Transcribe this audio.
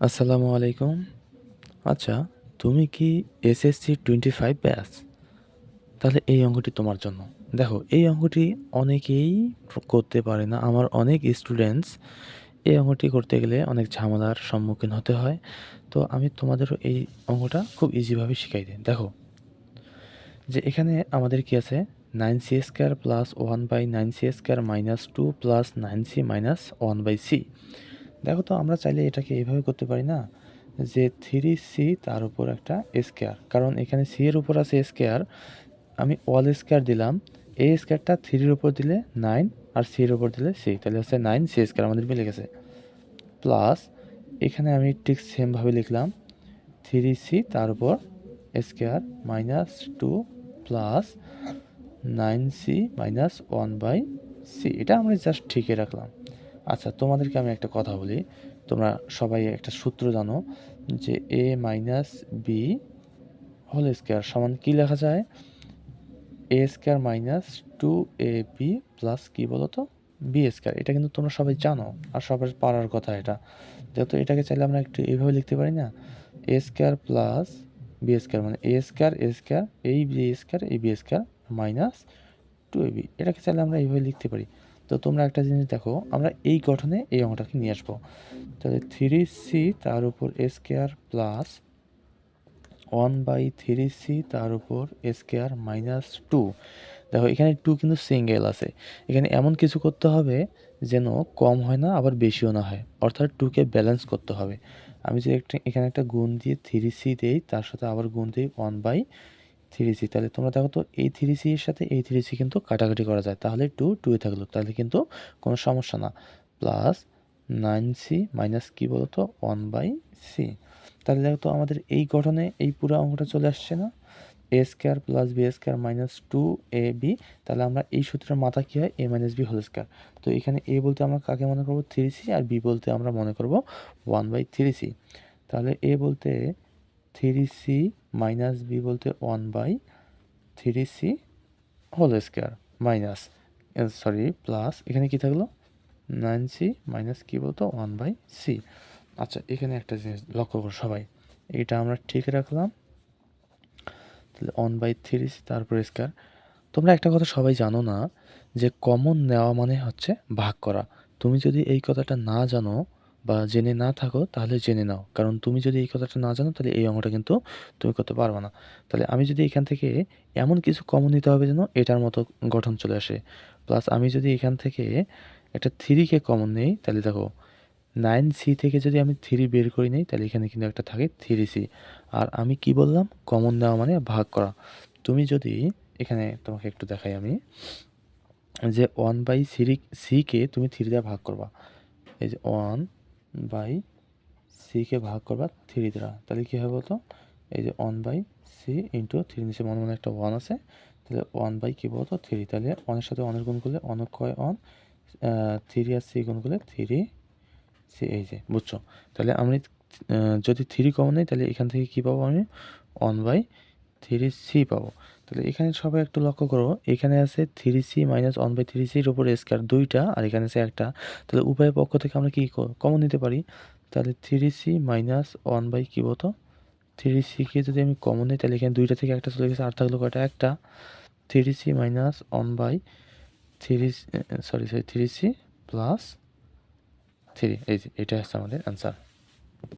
আসসালামু আলাইকুম। আচ্ছা, তুমি কি এসএসসি 25 ব্যাচ? তাহলে এই অঙ্কটি তোমার জন্য। দেখো, এই অঙ্কটি অনেকেই করতে পারে না। আমার অনেক স্টুডেন্টস এই অঙ্কটি করতে গেলে অনেক ঝামেলার সম্মুখীন হতে হয়। তো আমি তোমাদেরও এই অঙ্কটা খুব ইজিভাবে শিখাই দিই। দেখো, যে এখানে আমাদের কি আছে 9c² plus 1/9c² minus 2 plus 9c minus 1/c। দেখো তো, আমরা চাইলে এটাকে এভাবে করতে পারি না, যে 3c তার উপর একটা স্কোয়ার, কারণ এখানে c এর উপর আছে স্কোয়ার, আমি অল স্কোয়ার দিলাম, এই স্কোয়ারটা 3-র উপর দিলে 9 আর c এর উপর দিলে c, তাহলে হচ্ছে 9c² আমাদের মিলে গেছে। প্লাস এখানে আমি ঠিক সেমভাবে লিখলাম 3c তার উপর square minus 2 plus 9c minus 1/c, এটা আমরা জাস্ট ঠিকই রাখলাম। আচ্ছা, তোমাদেরকে আমি একটা কথা বলি, তোমরা সবাই একটা সূত্র জানো, যে a minus b whole square সমান কী লেখা যায়? A square minus 2ab plus কী বলো তো, বি স্কোয়ার। এটা কিন্তু তোমরা সবাই জানো আর সবার পারার কথা এটা। যেহেতু এটাকে চাইলে আমরা একটু এইভাবে লিখতে পারি না, a square plus b square, মানে এ স্কোয়ার এই বি স্কোয়ার এই বি স্কোয়ার মাইনাস 2ab, এটাকে চাইলে আমরা এইভাবে লিখতে পারি। তো তোমরা একটা জিনিস দেখো, আমরা এই গঠনে এই অঙ্কটাকে নিয়ে আসবো। তাহলে 3c তার উপর স্কোয়ার প্লাস 1/3c তার উপর স্কোয়ার মাইনাস 2। দেখো, এখানে 2 কিন্তু সিঙ্গেল আছে, এখানে এমন কিছু করতে হবে যেন কম হয় না আবার বেশিও না হয়, অর্থাৎ 2কে ব্যালেন্স করতে হবে। আমি যে এখানে একটা গুণ দিয়ে 3c দিই, তার সাথে আবার গুণ দিই 1/3c, তাহলে তোমরা দেখো তো, এই 3c এর সাথে এই 3c কিন্তু কাটাকাটি করা যায়, তাহলে 2 থাকলো, তাহলে কিন্তু কোনো সমস্যা না। প্লাস 9c মাইনাস কী বলতো 1/c, তাহলে দেখো তো আমাদের এই গঠনে এই পুরো অঙ্কটা চলে আসছে না, a square plus b square minus 2ab। তাহলে আমরা এই সূত্রের মাথা কী হয়, a minus b whole square. তো এখানে a বলতে আমরা কাকে মনে করবো, 3c, আর b বলতে আমরা মনে করবো 1/3c। তাহলে a বলতে 3c মাইনাস বি বলতে 1/3c whole square minus, sorry plus, এখানে কি থাকলো 9c মাইনাস কী বলতো 1/c। আচ্ছা, এখানে একটা জিনিস লক্ষ্য করো সবাই, এটা আমরা ঠিক রাখলাম, তাহলে 1/3c তারপর স্কোয়ার। তোমরা একটা কথা সবাই জানো না, যে কমন নেওয়া মানে হচ্ছে ভাগ করা। তুমি যদি এই কথাটা না জানো বা জেনে না থাকো, তাহলে জেনে নাও, কারণ তুমি যদি এই কথাটা না জানো তাহলে এই অঙ্কটা কিন্তু তুমি করতে পারবে না। তাহলে আমি যদি এখান থেকে এমন কিছু কমন নিতে হবে যেন এটার মতো গঠন চলে আসে। প্লাস আমি যদি এখান থেকে একটা 3কে কমন নেই, তাহলে দেখো 9c থেকে যদি আমি 3 বের করে নিই, তাহলে এখানে কিন্তু একটা থাকে 3c। আর আমি কি বললাম, কমন নেওয়া মানে ভাগ করা। তুমি যদি এখানে তোমাকে একটু দেখাই আমি, যে 1/3c-কে তুমি 3 দিয়ে ভাগ করবা, এই যে 1/c-কে ভাগ করবা 3 দ্বারা, তাহলে কী হবে বলতো, এই যে 1/c ইন্টু 3, নিচে মনে মনে একটা 1 আছে, তাহলে 1/, কী বলতো 3, তাহলে 1-এর সাথে 1-এর গুণ করলে অনক্ষয় 1, 3 আর c গুণ করলে 3c, এই যে বুঝছো। তাহলে আমি যদি 3 কমন নেই, তাহলে এখান থেকে কী পাবো আমি, 1/3c পাবো। তাহলে এখানে সবাই একটু লক্ষ্য করো, এখানে আছে 3c মাইনাস 1/3c-র উপর স্কোয়ার 2টা, আর এখানে আছে একটা, তাহলে উভয় পক্ষ থেকে আমরা কি কমন নিতে পারি, তাহলে 3c মাইনাস 1/, কী বলতো 3c-কে যদি আমি কমন নিই, তাহলে এখানে 2টা থেকে একটা চলে গেছে, আর থাকলো কয়টা, একটা। 3c minus 1/3, sorry 3c plus 3, এই যে এটা হচ্ছে আমাদের অ্যান্সার।